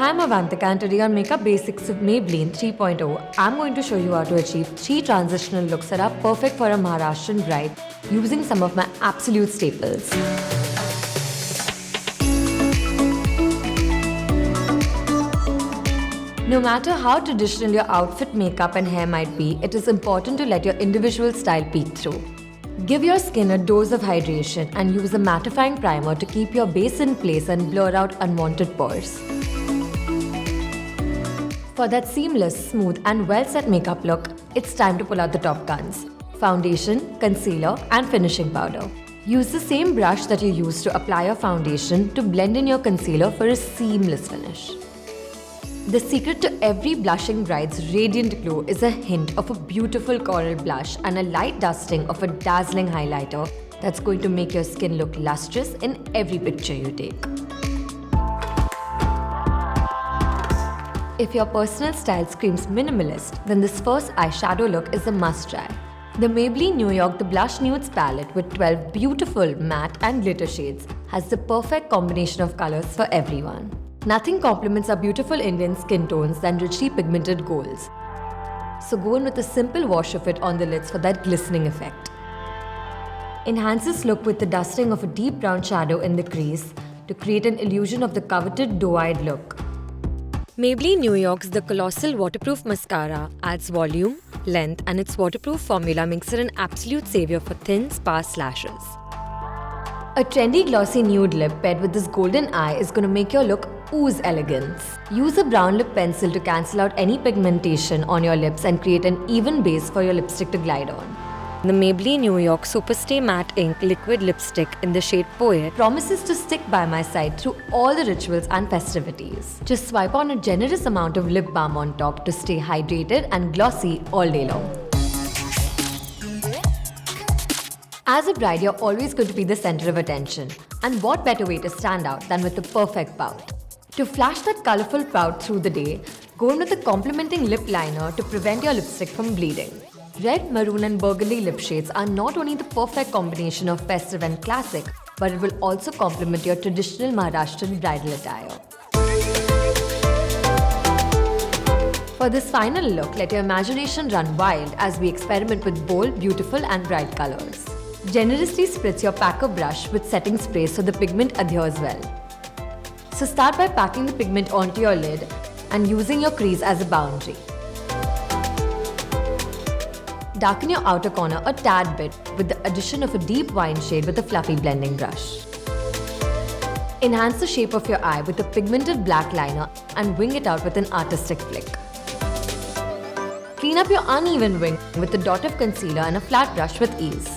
I'm Avantika and today on Makeup Basics with Maybelline 3.0, I'm going to show you how to achieve 3 transitional looks that are perfect for a Maharashtrian bride using some of my absolute staples. No matter how traditional your outfit, makeup and hair might be, it is important to let your individual style peek through. Give your skin a dose of hydration and use a mattifying primer to keep your base in place and blur out unwanted pores. For that seamless, smooth and well-set makeup look, it's time to pull out the top guns: foundation, concealer and finishing powder. Use the same brush that you use to apply your foundation to blend in your concealer for a seamless finish. The secret to every blushing bride's radiant glow is a hint of a beautiful coral blush and a light dusting of a dazzling highlighter that's going to make your skin look lustrous in every picture you take. If your personal style screams minimalist, then this first eyeshadow look is a must-try. The Maybelline New York The Blush Nudes palette with 12 beautiful matte and glitter shades has the perfect combination of colors for everyone. Nothing complements our beautiful Indian skin tones than richly pigmented golds. So go in with a simple wash of it on the lids for that glistening effect. Enhance this look with the dusting of a deep brown shadow in the crease to create an illusion of the coveted doe-eyed look. Maybelline New York's The Colossal Waterproof Mascara adds volume, length and its waterproof formula makes it an absolute savior for thin, sparse lashes. A trendy glossy nude lip paired with this golden eye is going to make your look ooze elegance. Use a brown lip pencil to cancel out any pigmentation on your lips and create an even base for your lipstick to glide on. The Maybelline New York Superstay Matte Ink Liquid Lipstick in the shade Poet promises to stick by my side through all the rituals and festivities. Just swipe on a generous amount of lip balm on top to stay hydrated and glossy all day long. As a bride, you're always going to be the center of attention. And what better way to stand out than with the perfect pout? To flash that colorful pout through the day, go in with a complementing lip liner to prevent your lipstick from bleeding. Red, maroon and burgundy lip shades are not only the perfect combination of festive and classic, but it will also complement your traditional Maharashtrian bridal attire. For this final look, let your imagination run wild as we experiment with bold, beautiful and bright colors. Generously spritz your packer brush with setting spray so the pigment adheres well. So start by packing the pigment onto your lid and using your crease as a boundary. Darken your outer corner a tad bit with the addition of a deep wine shade with a fluffy blending brush. Enhance the shape of your eye with a pigmented black liner and wing it out with an artistic flick. Clean up your uneven wing with a dot of concealer and a flat brush with ease.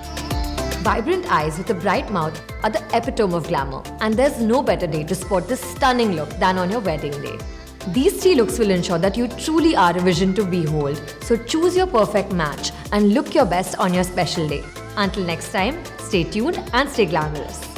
Vibrant eyes with a bright mouth are the epitome of glamour, and there's no better day to sport this stunning look than on your wedding day. These 3 looks will ensure that you truly are a vision to behold, so choose your perfect match and look your best on your special day. Until next time, stay tuned and stay glamorous.